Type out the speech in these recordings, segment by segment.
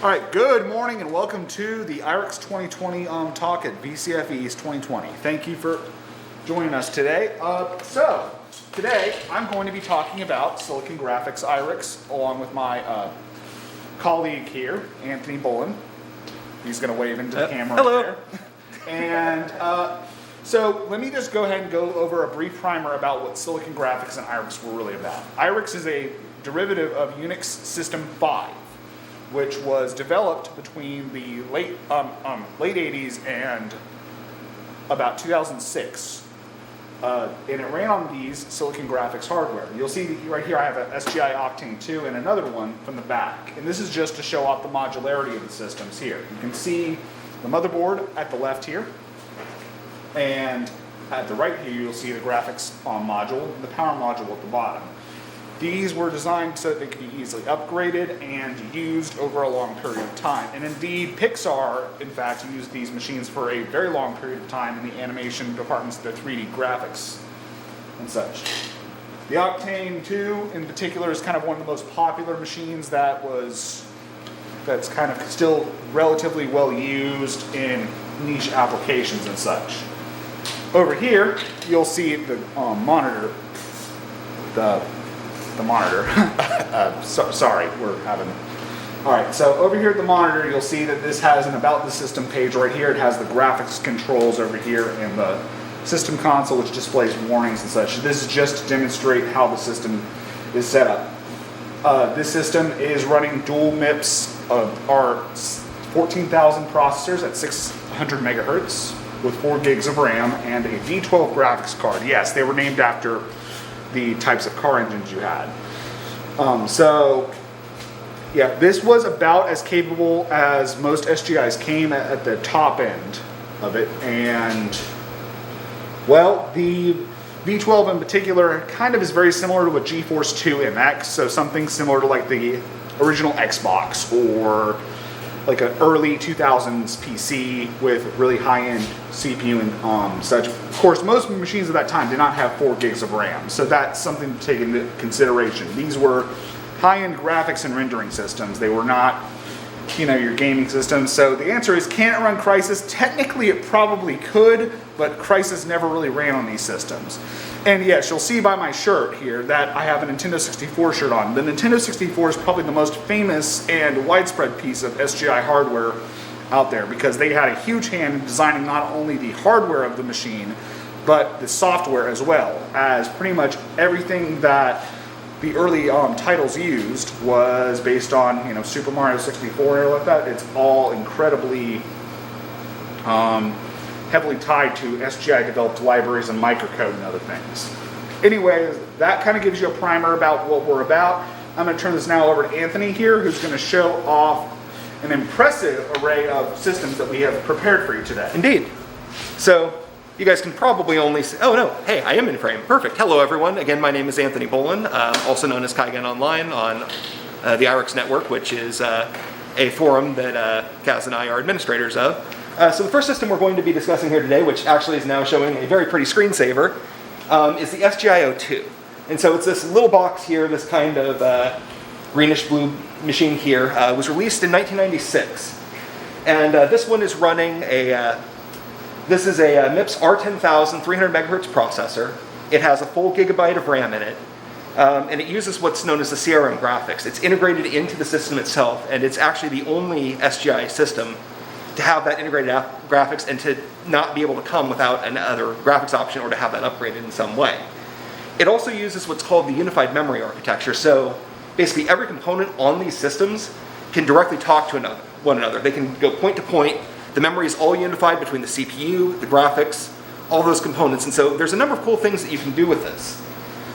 All right, good morning and welcome to the IRIX 2020 talk at VCF East 2020. Thank you for joining us today. Today I'm going to be talking about Silicon Graphics IRIX along with my colleague here, Anthony Bolan. He's going to wave into the camera. Hello. There. And so let me just go ahead and go over a brief primer about what Silicon Graphics and IRIX were really about. IRIX is a derivative of Unix System 5. Which was developed between the late 80s and about 2006. And it ran on these Silicon Graphics hardware. You'll see right here I have an SGI Octane 2 and another one from the back. And this is just to show off the modularity of the systems here. You can see the motherboard at the left here. And at the right here you'll see the graphics module and the power module at the bottom. These were designed so that they could be easily upgraded and used over a long period of time. And indeed, Pixar, in fact, used these machines for a very long period of time in the animation departments of their 3D graphics and such. The Octane 2, in particular, is kind of one of the most popular machines that's kind of still relatively well used in niche applications and such. Over here, you'll see the monitor, the monitor. Sorry, we're having... All right, so over here at the monitor, you'll see that this has an About the System page right here. It has the graphics controls over here and the system console, which displays warnings and such. This is just to demonstrate how the system is set up. This system is running dual MIPS of our 14,000 processors at 600 megahertz with 4 gigs of RAM and a V12 graphics card. Yes, they were named after the types of car engines you had. Yeah, this was about as capable as most SGIs came at the top end of it. And, well, the V12 in particular kind of is very similar to a GeForce 2 MX, so something similar to like the original Xbox or like an early 2000s PC with really high-end CPU and such. Of course, most machines at that time did not have 4 gigs of RAM, so that's something to take into consideration. These were high-end graphics and rendering systems. They were not, your gaming systems. So the answer is, can it run Crysis? Technically, it probably could, but Crysis never really ran on these systems. And yes, you'll see by my shirt here that I have a Nintendo 64 shirt on. The Nintendo 64 is probably the most famous and widespread piece of SGI hardware out there because they had a huge hand in designing not only the hardware of the machine, but the software as well, as pretty much everything that the early titles used was based on, Super Mario 64 or like that. It's all incredibly heavily tied to SGI developed libraries and microcode and other things. Anyways, that kind of gives you a primer about what we're about. I'm going to turn this now over to Anthony here, who's going to show off an impressive array of systems that we have prepared for you today. Indeed. So you guys can probably only see, oh no, hey, I am in frame. Perfect. Hello everyone. Again, my name is Anthony Bolan, also known as Kaigen Online on the IRIX network, which is a forum that Kaz and I are administrators of. So the first system we're going to be discussing here today, which actually is now showing a very pretty screensaver, is the SGI-02. And so it's this little box here, this kind of greenish blue machine here. Was released in 1996. And this one is running this is a MIPS R10000 300 megahertz processor. It has a full gigabyte of RAM in it. And it uses what's known as the CRM graphics. It's integrated into the system itself, and it's actually the only SGI system to have that integrated graphics and to not be able to come without another graphics option or to have that upgraded in some way. It also uses what's called the unified memory architecture. So basically every component on these systems can directly talk to one another. They can go point to point. The memory is all unified between the CPU, the graphics, all those components. And so there's a number of cool things that you can do with this.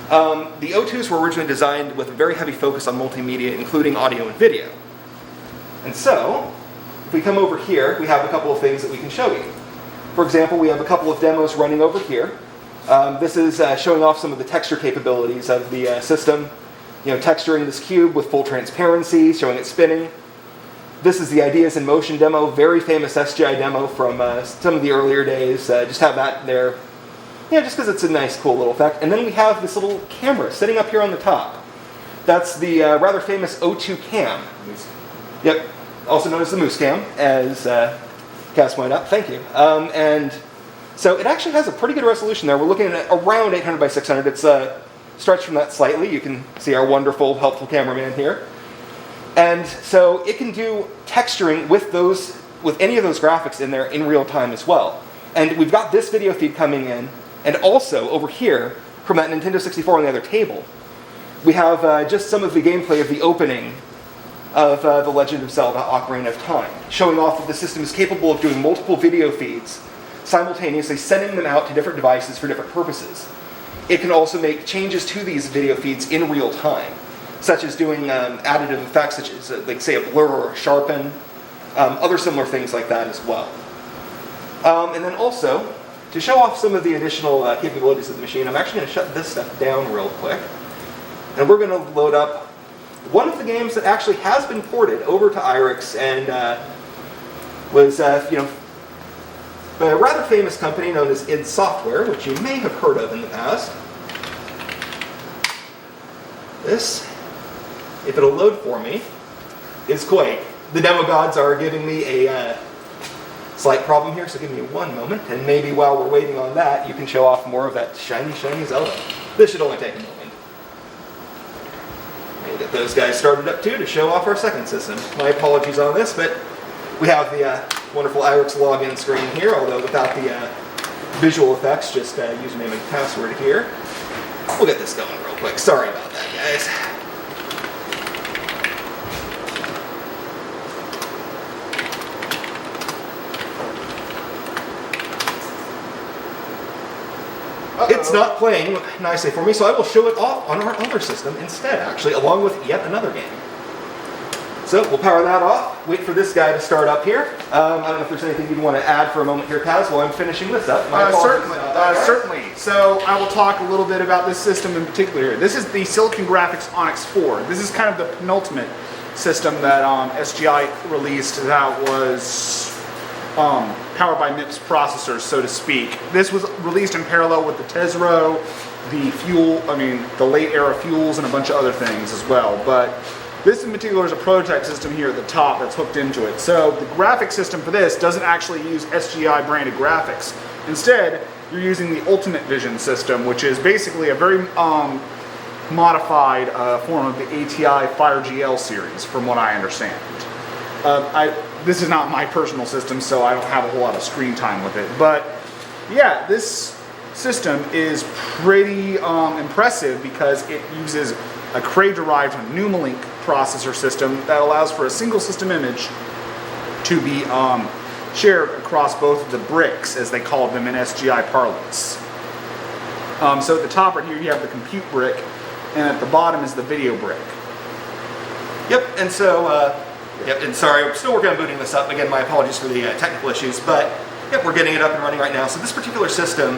The O2s were originally designed with a very heavy focus on multimedia, including audio and video. And so, if we come over here, we have a couple of things that we can show you. For example, we have a couple of demos running over here. This is showing off some of the texture capabilities of the system. Texturing this cube with full transparency, showing it spinning. This is the Ideas in Motion demo, very famous SGI demo from some of the earlier days. Just have that there, just because it's a nice, cool little effect. And then we have this little camera sitting up here on the top. That's the rather famous O2 cam. Yep. also known as the Moose Cam, as Cass pointed out. Thank you. And so it actually has a pretty good resolution there. We're looking at around 800 by 600. It's stretched from that slightly. You can see our wonderful, helpful cameraman here. And so it can do texturing with any of those graphics in there in real time as well. And we've got this video feed coming in, and also over here from that Nintendo 64 on the other table, we have just some of the gameplay of the opening of The Legend of Zelda: Ocarina of Time, showing off that the system is capable of doing multiple video feeds, simultaneously sending them out to different devices for different purposes. It can also make changes to these video feeds in real time, such as doing additive effects, such as, like, say, a blur or a sharpen, other similar things like that as well. And then also, to show off some of the additional capabilities of the machine, I'm actually going to shut this stuff down real quick. And we're going to load up one of the games that actually has been ported over to IRIX and was, a rather famous company known as id Software, which you may have heard of in the past. This, if it'll load for me, is Quake. The demo gods are giving me a slight problem here, so give me one moment, and maybe while we're waiting on that, you can show off more of that shiny, shiny Zelda. This should only take a moment. We'll get those guys started up too to show off our second system. My apologies on this, but we have the wonderful IRIX login screen here, although without the visual effects, just username and password here. We'll get this going real quick. Sorry about that, guys. It's not playing nicely for me, so I will show it off on our other system instead, actually, along with yet another game. So we'll power that off, wait for this guy to start up here. I don't know if there's anything you'd want to add for a moment here, Kaz, while I'm finishing this up. Certainly. So I will talk a little bit about this system in particular. This is the Silicon Graphics Onyx IV. This is kind of the penultimate system that SGI released that was powered by MIPS processors, so to speak. This was released in parallel with the Tesoro, the late era fuels, and a bunch of other things as well. But this in particular is a prototype system here at the top that's hooked into it. So the graphic system for this doesn't actually use SGI branded graphics. Instead, you're using the Ultimate Vision system, which is basically a very modified form of the ATI FireGL series, from what I understand. This is not my personal system, so I don't have a whole lot of screen time with it. But yeah, this system is pretty impressive because it uses a Cray-derived Numalink processor system that allows for a single system image to be shared across both of the bricks, as they call them in SGI parlance. So at the top right here you have the compute brick, and at the bottom is the video brick. Yep, and so, and sorry, I'm still working on booting this up. Again, my apologies for the technical issues, but yep, we're getting it up and running right now. So this particular system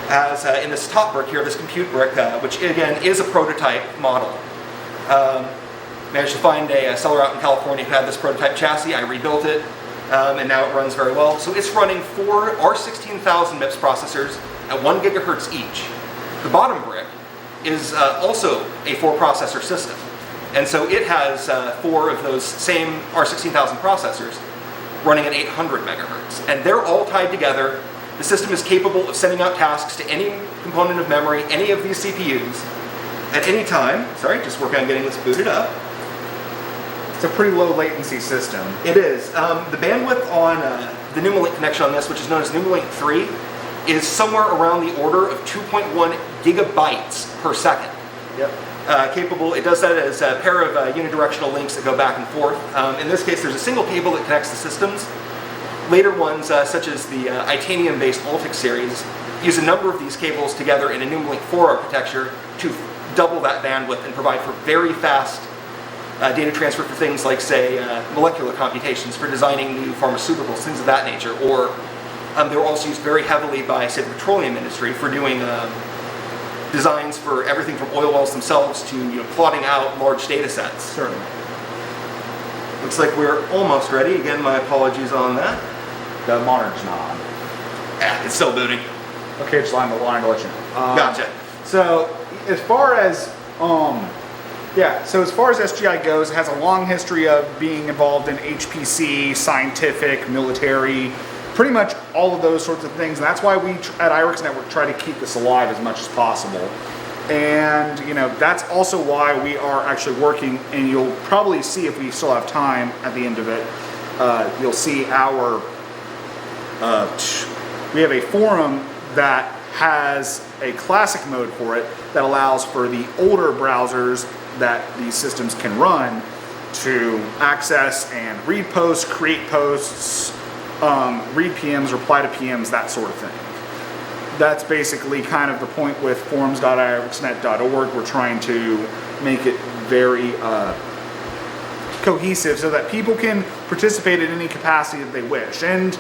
has, in this top brick here, this compute brick, which again is a prototype model. Managed to find a seller out in California who had this prototype chassis. I rebuilt it, and now it runs very well. So it's running 4 R16000 MIPS processors at 1 gigahertz each. The bottom brick is also a 4-processor system. And so it has 4 of those same R16000 processors running at 800 megahertz. And they're all tied together. The system is capable of sending out tasks to any component of memory, any of these CPUs, at any time. Sorry, just working on getting this booted up. It's a pretty low latency system. It is. The bandwidth on the Numalink connection on this, which is known as Numalink 3, is somewhere around the order of 2.1 gigabytes per second. Yep. Capable, it does that as a pair of unidirectional links that go back and forth. In this case, there's a single cable that connects the systems. Later ones, such as the Itanium-based Ultix series, use a number of these cables together in a Numalink 4 architecture to double that bandwidth and provide for very fast data transfer for things like, say, molecular computations for designing new pharmaceuticals, things of that nature. Or they were also used very heavily by, say, the petroleum industry for doing designs for everything from oil wells themselves to plotting out large data sets. Certainly. Looks like we're almost ready. Again, my apologies on that. The monitor's not on. It's still booting. Okay, just wanted to let you know. Gotcha. So, as far as Yeah, so as far as SGI goes, it has a long history of being involved in HPC, scientific, military, pretty much all of those sorts of things. And that's why we at IRIX Network try to keep this alive as much as possible. And that's also why we are actually working, and you'll probably see if we still have time at the end of it, you'll see our, we have a forum that has a classic mode for it that allows for the older browsers that these systems can run to access and read posts, create posts, read PMs, reply to PMs, that sort of thing. That's basically kind of the point with forums.irixnet.org. We're trying to make it very cohesive so that people can participate in any capacity that they wish. And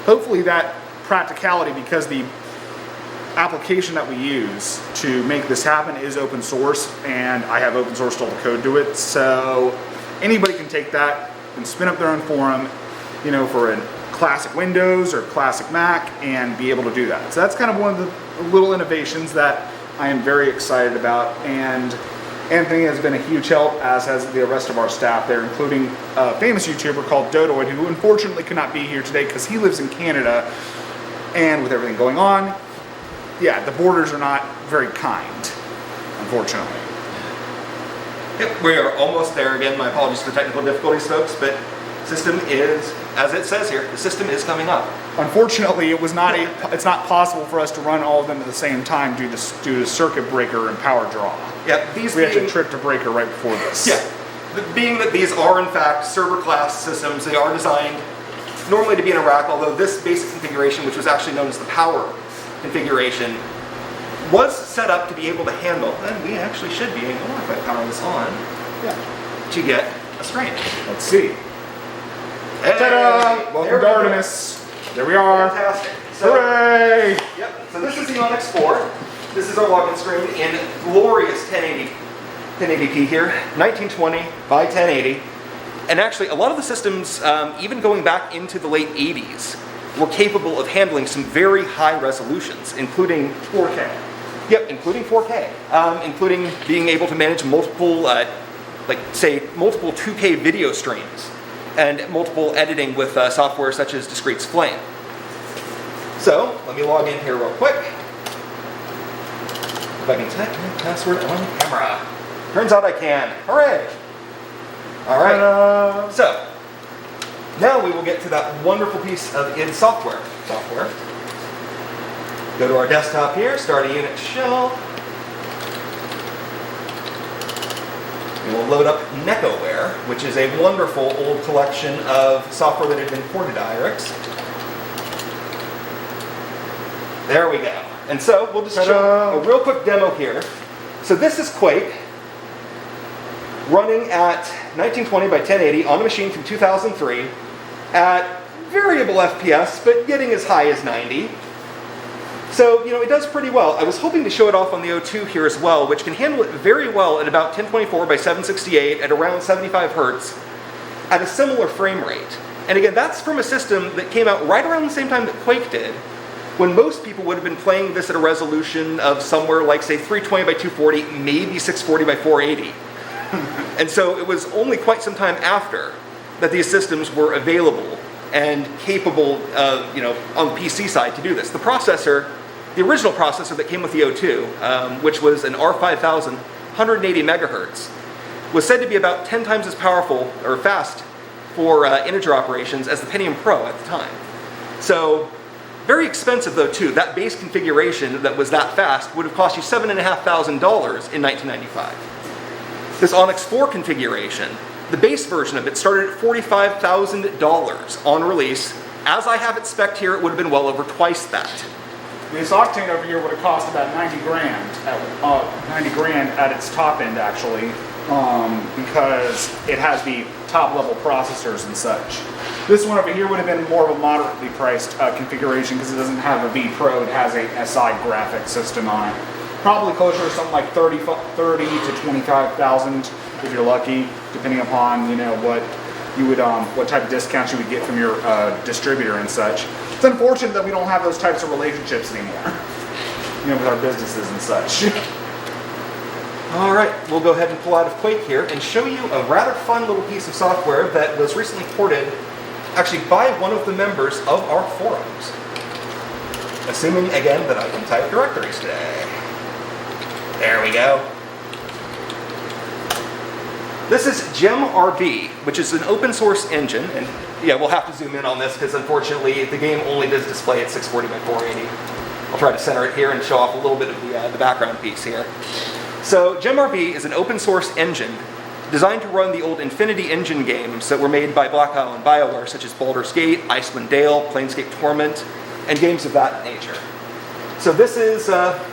hopefully that practicality, because the application that we use to make this happen is open source, and I have open sourced all the code to it, so anybody can take that and spin up their own forum, for a classic Windows or classic Mac, and be able to do that. So that's kind of one of the little innovations that I am very excited about, and Anthony has been a huge help, as has the rest of our staff there, including a famous YouTuber called Dodoid, who unfortunately could not be here today because he lives in Canada, and with everything going on, yeah, the borders are not very kind, unfortunately. Yep, we are almost there again. My apologies for technical difficulties, folks, but system is, as it says here, the system is coming up. Unfortunately, it's not possible for us to run all of them at the same time due to circuit breaker and power draw. Yeah, we actually tripped a breaker right before this. Yeah, being that these are in fact server class systems, they are designed normally to be in a rack, although this basic configuration, which was actually known as the power configuration, was set up to be able to handle, and we actually should be able, if I power this on, to get a strain. Let's see. Hey, ta-da! Welcome to Artemis. There we are. Fantastic. So, hooray! Yep. So this is the Onyx IV. This is our login screen in glorious 1080p here, 1920 by 1080. And actually, a lot of the systems, even going back into the late 80s, were capable of handling some very high resolutions, including 4K. Yep, including 4K, including being able to manage multiple, multiple 2K video streams and multiple editing with software such as Discrete's Flame. So, let me log in here real quick. If I can type my password on camera. Turns out I can. Hooray! All right. So, now we will get to that wonderful piece of id software. Go to our desktop here, start a Unix shell. We will load up NecoWare, which is a wonderful old collection of software that had been ported to IRIX. There we go. And so we'll just show a real quick demo here. So this is Quake, running at 1920 by 1080 on a machine from 2003 at variable FPS, but getting as high as 90. So, it does pretty well. I was hoping to show it off on the O2 here as well, which can handle it very well at about 1024 by 768 at around 75 hertz at a similar frame rate. And again, that's from a system that came out right around the same time that Quake did, when most people would have been playing this at a resolution of somewhere like, say, 320 by 240, maybe 640 by 480. And so it was only quite some time after that these systems were available and capable, on the PC side to do this. The original processor that came with the O2, which was an R5000, 180 megahertz, was said to be about 10 times as powerful or fast for integer operations as the Pentium Pro at the time. So, very expensive though too. That base configuration that was that fast would have cost you $7,500 in 1995. This Onyx IV configuration, the base version of it started at $45,000 on release. As I have it spec'd here, it would have been well over twice that. This Octane over here would have cost about 90 grand at its top end, actually, because it has the top level processors and such. This one over here would have been more of a moderately priced configuration because it doesn't have a V Pro. It has a SI graphics system on it. Probably closer to something like 30 to 25,000 if you're lucky, depending upon what you would what type of discounts you would get from your distributor and such. It's unfortunate that we don't have those types of relationships anymore, with our businesses and such. All right, we'll go ahead and pull out of Quake here and show you a rather fun little piece of software that was recently ported, actually by one of the members of our forums. Assuming, again, that I can type directories today. There we go. This is GemRB, which is an open source engine, and yeah, we'll have to zoom in on this because unfortunately the game only does display at 640 by 480. I'll try to center it here and show off a little bit of the background piece here. So GemRB is an open source engine designed to run the old Infinity Engine games that were made by Black Isle and BioWare, such as Baldur's Gate, Icewind Dale, Planescape Torment, and games of that nature. So this is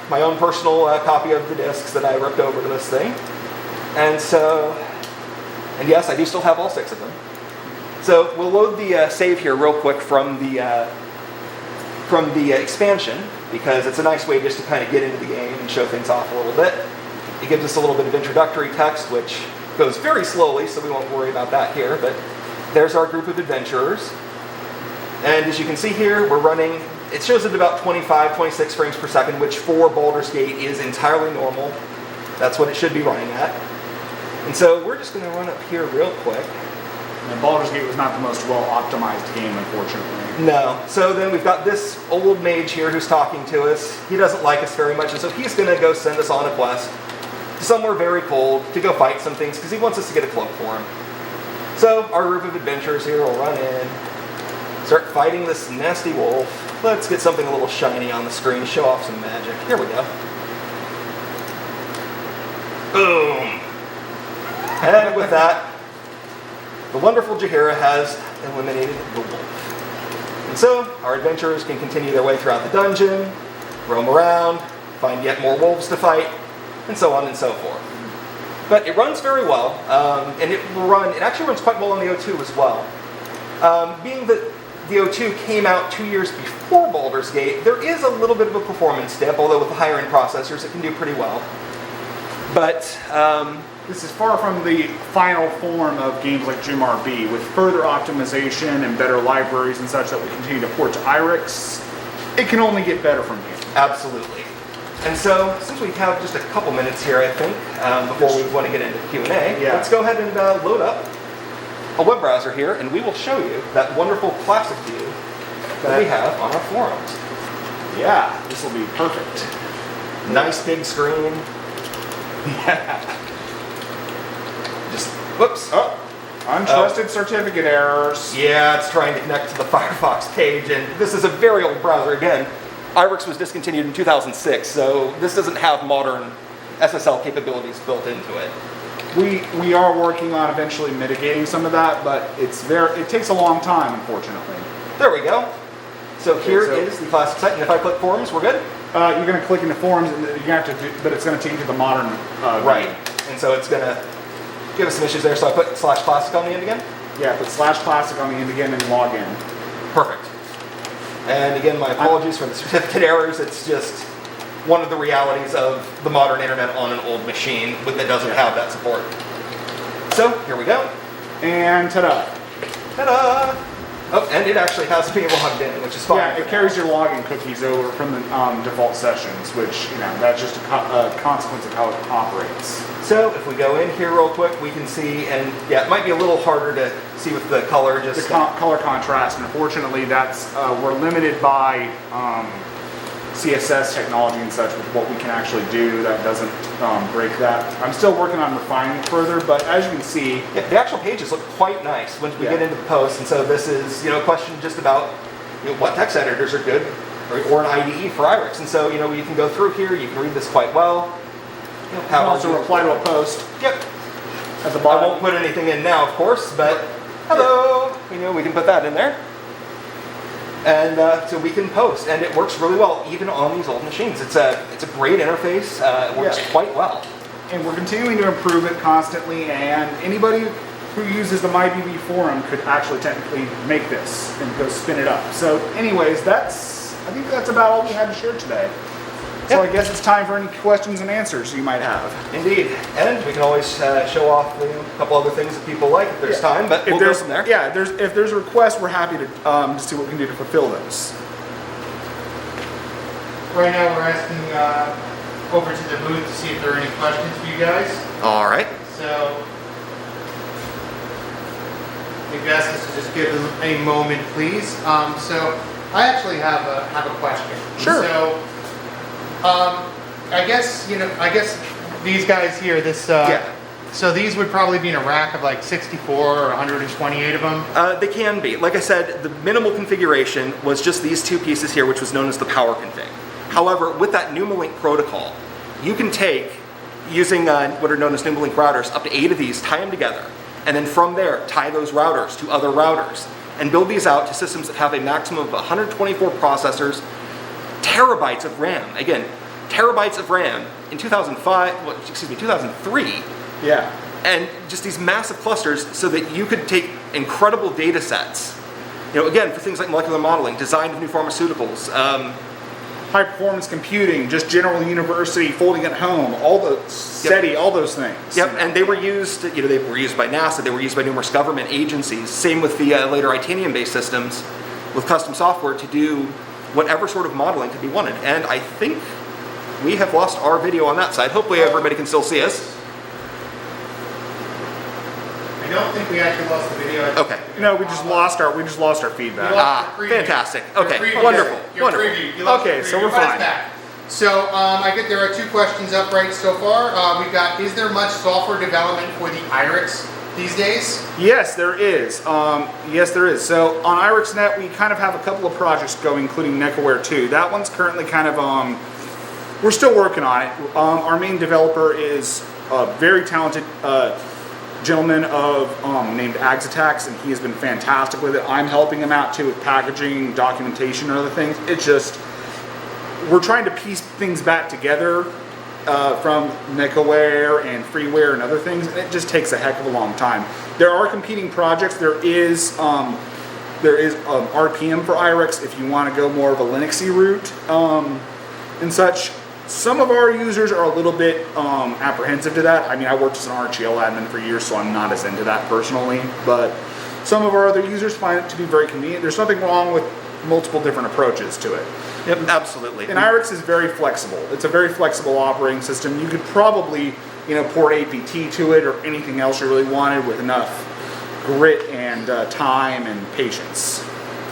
my own personal copy of the discs that I ripped over to this thing. And yes, I do still have all 6 of them. So we'll load the save here real quick from the expansion, because it's a nice way just to kind of get into the game and show things off a little bit. It gives us a little bit of introductory text, which goes very slowly, so we won't worry about that here. But there's our group of adventurers. And as you can see here, we're running, it shows at about 25, 26 frames per second, which for Baldur's Gate is entirely normal. That's what it should be running at. And so we're just going to run up here real quick. And Baldur's Gate was not the most well-optimized game, unfortunately. No. So then we've got this old mage here who's talking to us. He doesn't like us very much, and so he's going to go send us on a quest to somewhere very cold to go fight some things, because he wants us to get a cloak for him. So our group of adventurers here will run in, start fighting this nasty wolf. Let's get something a little shiny on the screen, show off some magic. Here we go. Boom! And with that, the wonderful Jaheira has eliminated the wolf. And so, our adventurers can continue their way throughout the dungeon, roam around, find yet more wolves to fight, and so on and so forth. But it runs very well, and it actually runs quite well on the O2 as well. Being that the O2 came out 2 years before Baldur's Gate, there is a little bit of a performance dip, although with the higher end processors it can do pretty well. But this is far from the final form of games like GemRB. With further optimization and better libraries and such that we continue to port to IRIX, it can only get better from here. Absolutely. And so, since we have just a couple minutes here, I think, before we want to get into Q&A, let's go ahead and load up a web browser here, and we will show you that wonderful classic view that we have on our forums. Yeah, this will be perfect. Nice big screen. Yeah. Just, whoops. Oh, untrusted certificate errors. Yeah, it's trying to connect to the Firefox page, and this is a very old browser. Again, IRIX was discontinued in 2006, so this doesn't have modern SSL capabilities built into it. We are working on eventually mitigating some of that, but it takes a long time, unfortunately. There we go. So here is the classic site, and if I click forums, we're good? You're going to click into forums, and you're going to have to but it's going to take you to the modern right. And so it's going to give us some issues there. So I put /classic on the end again? Yeah, put /classic on the end again and log in. Perfect. And again, my apologies for the certificate errors. It's just one of the realities of the modern internet on an old machine that doesn't have that support. So here we go. And ta-da. Ta-da! Oh, and it actually has to be logged in, which is fine. Yeah, it carries your login cookies over from the default sessions, which, that's just a consequence of how it operates. So if we go in here real quick, we can see, and yeah, it might be a little harder to see with the color. The color contrast, and unfortunately that's, we're limited by CSS technology and such with what we can actually do. That doesn't break that. I'm still working on refining it further, but as you can see, the actual pages look quite nice once we get into the post. And so this is a question just about what text editors are good, or an IDE for IRIX. And so you can go through here, you can read this quite well. You can also reply to a post. Yep. At the bottom. I won't put anything in now, of course, but hello. We can put that in there. And so we can post, and it works really well, even on these old machines. It's a great interface. It works quite well. And we're continuing to improve it constantly, and anybody who uses the MyBB forum could actually technically make this and go spin it up. So anyways, I think that's about all we had to share today. So I guess it's time for any questions and answers you might have. Indeed. And we can always show off a couple other things that people like if there's time, but we'll go from there. Yeah, if there's a request, we're happy to see what we can do to fulfill those. Right now we're asking over to the booth to see if there are any questions for you guys. All right. So, maybe ask us to just give them a moment, please. So, I actually have a question. Sure. So, I guess these guys here, this. Yeah. So these would probably be in a rack of like 64 or 128 of them? They can be. Like I said, the minimal configuration was just these two pieces here, which was known as the power config. However, with that NumaLink protocol, you can take, using what are known as NumaLink routers, up to 8 of these, tie them together, and then from there, tie those routers to other routers, and build these out to systems that have a maximum of 124 processors, terabytes of RAM. Again, terabytes of RAM in 2003. Yeah. And just these massive clusters so that you could take incredible data sets. You know, again, for things like molecular modeling, design of new pharmaceuticals. High performance computing, just general university, folding at home, all the SETI, all those things. Yep, and they were used, they were used by NASA, they were used by numerous government agencies. Same with the later Itanium-based systems with custom software to do whatever sort of modeling could be wanted. And I think we have lost our video on that side. Hopefully everybody can still see us. I don't think we actually lost the video. Okay. No, we just lost our feedback. You lost the preview. Fantastic. Your Okay, preview. wonderful, Your wonderful. preview. You lost Okay, the so preview, we're but it's fine. back. So there are 2 questions up right so far. We've got, is there much software development for the IRIX these days? Yes, there is. Yes, there is. So on IRIX.net, we kind of have a couple of projects going, including NecoWare 2. That one's currently kind of, we're still working on it. Our main developer is a very talented gentleman named Axatax, and he has been fantastic with it. I'm helping him out too with packaging, documentation, and other things. It's just, we're trying to piece things back together from NecoWare and freeware and other things, and it just takes a heck of a long time. There are competing projects. There is RPM for IRIX if you want to go more of a Linuxy route and such. Some of our users are a little bit apprehensive to that. I mean, I worked as an RTL admin for years, so I'm not as into that personally. But some of our other users find it to be very convenient. There's nothing wrong with multiple different approaches to it. Yep, absolutely. And IRIX is very flexible. It's a very flexible operating system. You could probably, port APT to it or anything else you really wanted with enough grit and time and patience.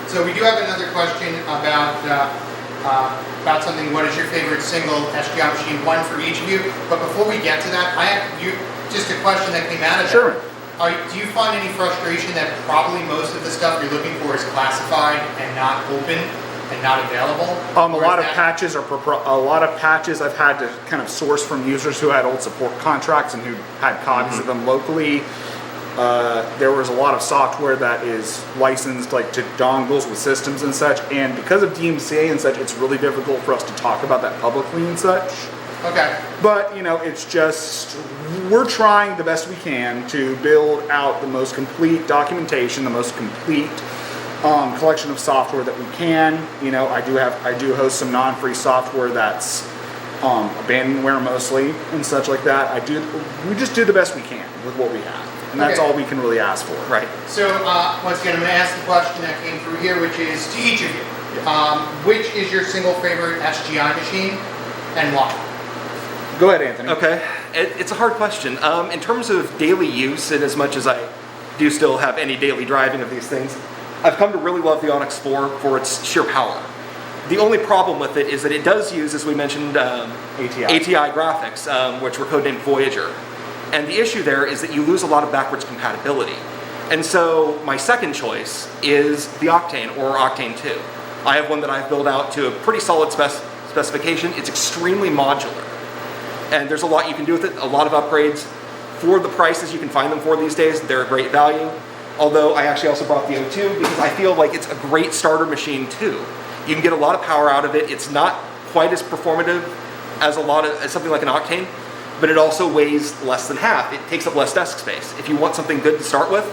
So we do have another question about something. What is your favorite single SGI machine? One for each of you. But before we get to that, I have just a question that came out of that. Sure. Do you find any frustration that probably most of the stuff you're looking for is classified and not open and not available? A lot of patches I've had to kind of source from users who had old support contracts and who had copies of them locally. There was a lot of software that is licensed like to dongles with systems and such, and because of DMCA and such, it's really difficult for us to talk about that publicly and such. Okay. But, it's just, we're trying the best we can to build out the most complete documentation, the most complete collection of software that we can. I do host some non-free software that's abandonware mostly and such like that. We just do the best we can with what we have. And that's all we can really ask for. Right. So, once again, I'm going to ask the question that came through here, which is to each of you. Which is your single favorite SGI machine and why? Go ahead, Anthony. Okay. It's a hard question. In terms of daily use, and as much as I do still have any daily driving of these things, I've come to really love the Onyx IV for its sheer power. The only problem with it is that it does use, as we mentioned, ATI graphics, which were codenamed Voyager. And the issue there is that you lose a lot of backwards compatibility. And so my second choice is the Octane or Octane 2. I have one that I've built out to a pretty solid specification. It's extremely modular. And there's a lot you can do with it, a lot of upgrades. For the prices you can find them for these days, they're a great value. Although I actually also bought the O2 because I feel like it's a great starter machine too. You can get a lot of power out of it. It's not quite as performative as something like an Octane, but it also weighs less than half. It takes up less desk space. If you want something good to start with,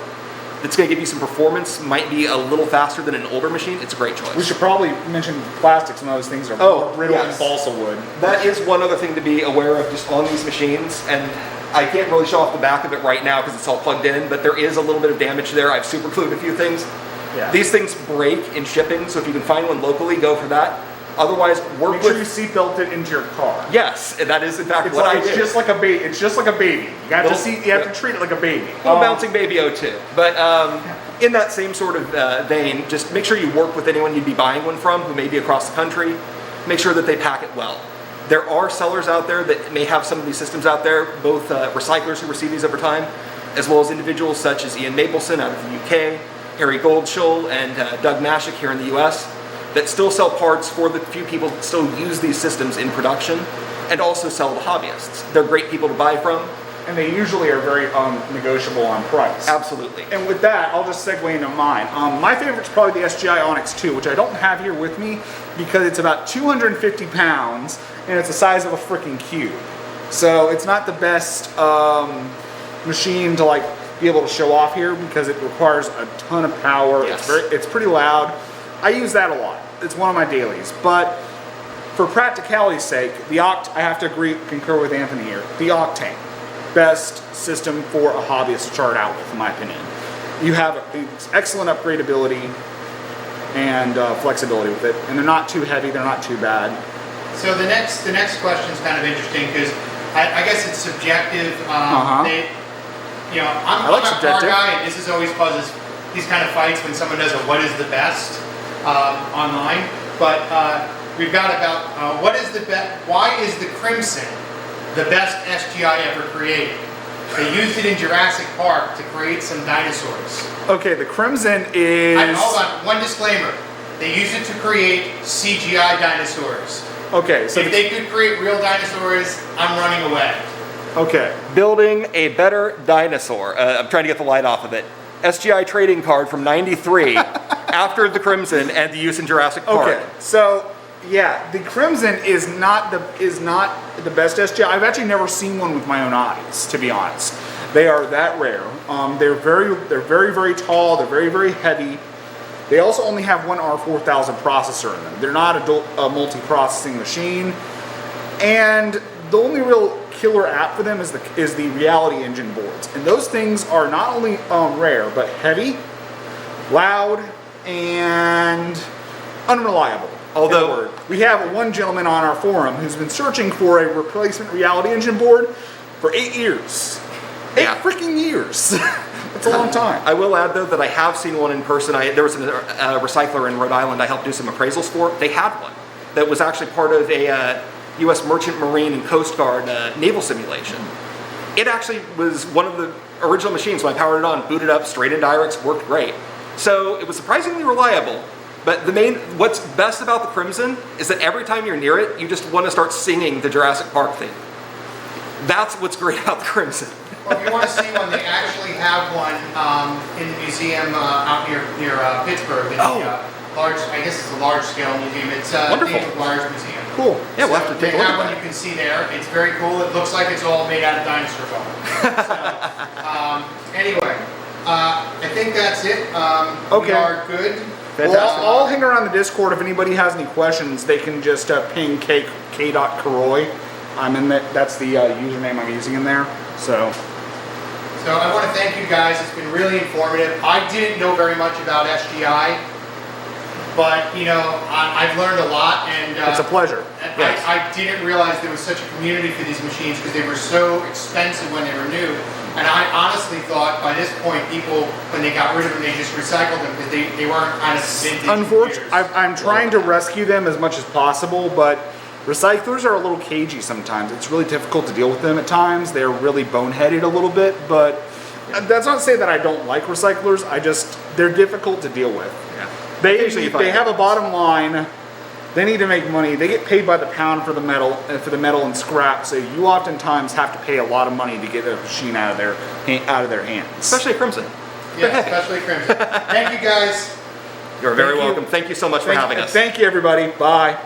that's going to give you some performance, might be a little faster than an older machine, it's a great choice. We should probably mention plastics and those things are more brittle than balsa wood. That is one other thing to be aware of just on these machines, and I can't really show off the back of it right now because it's all plugged in, but there is a little bit of damage there. I've super glued a few things. Yeah. These things break in shipping, so if you can find one locally, go for that. Otherwise, work Make sure you with... seatbelt it into your car. Yes, that is in fact It's what like, I did. it's just like a baby. It's just like a baby. You have Little- to you have to treat it like a baby. Little bouncing baby O2. But in that same sort of vein, just make sure you work with anyone you'd be buying one from who may be across the country. Make sure that they pack it well. There are sellers out there that may have some of these systems out there, both recyclers who receive these over time, as well as individuals such as Ian Mapleson out of the UK, Harry Goldschul, and Doug Mashik here in the US, that still sell parts for the few people that still use these systems in production, and also sell to hobbyists. They're great people to buy from. And they usually are very negotiable on price. Absolutely. And with that, I'll just segue into mine. My favorite's probably the SGI Onyx II, which I don't have here with me because it's about 250 pounds and it's the size of a freaking cube. So it's not the best machine to like be able to show off here because it requires a ton of power. Yes. It's pretty loud. I use that a lot. It's one of my dailies. But for practicality's sake, I have to concur with Anthony here. The Octane. Best system for a hobbyist to start out with, in my opinion. You have excellent upgradability and flexibility with it, and they're not too heavy, they're not too bad. So the next question is kind of interesting because I guess it's subjective. I'm like a car subjective. guy, and this is always causes these kind of fights when someone does a what is the best online. But we've got about why is the Crimson the best SGI ever created? They used it in Jurassic Park to create some dinosaurs. Okay, the Crimson is... Hold on, one disclaimer. They used it to create CGI dinosaurs. Okay, so... If they could create real dinosaurs, I'm running away. Okay. Building a better dinosaur. I'm trying to get the light off of it. SGI trading card from '93 after the Crimson and the use in Jurassic Park. Okay, so... Yeah, the Crimson is not the best SGI. I've actually never seen one with my own eyes, to be honest. They are that rare. They're very tall. They're very heavy. They also only have one R4000 processor in them. They're not a multi-processing machine. And the only real killer app for them is the Reality Engine boards. And those things are not only rare, but heavy, loud, and unreliable. Although we have one gentleman on our forum who's been searching for a replacement Reality Engine board for 8 years. 8 freaking years. That's a long time. I will add though that I have seen one in person. There was a recycler in Rhode Island I helped do some appraisals for. They had one that was actually part of a U.S. Merchant Marine and Coast Guard naval simulation. It actually was one of the original machines, so I powered it on, booted up, straight into IRIX, worked great. So it was surprisingly reliable. But what's best about the Crimson is that every time you're near it, you just want to start singing the Jurassic Park theme. That's what's great about the Crimson. Well, if you want to see one, they actually have one in the museum out near Pittsburgh. In the large, I guess it's a large-scale museum. It's Wonderful. David Wires Museum. Cool. Yeah, we'll have to take a they look have at one that. you can see there. It's very cool. It looks like it's all made out of dinosaur bone. Anyway, I think that's it. Okay. We are good. Well, I'll hang around the Discord. If anybody has any questions, they can just ping k.kuroi. I'm in that. That's the username I'm using in there. So I want to thank you guys. It's been really informative. I didn't know very much about SGI, but I've learned a lot, and it's a pleasure. Yes. I didn't realize there was such a community for these machines because they were so expensive when they were new. And I honestly thought by this point, people, when they got rid of them, they just recycled them because they weren't kind of vintage. Unfortunately, I'm trying to rescue them as much as possible, but recyclers are a little cagey sometimes. It's really difficult to deal with them at times. They're really boneheaded a little bit, but that's not to say that I don't like recyclers. They're difficult to deal with. Yeah. They have a bottom line. They need to make money. They get paid by the pound for the metal and scrap. So you oftentimes have to pay a lot of money to get a machine out of their hands. Especially Crimson. Yeah, especially Crimson. Thank you guys. You're very welcome. Thank you so much for having us. Thank you, everybody. Bye.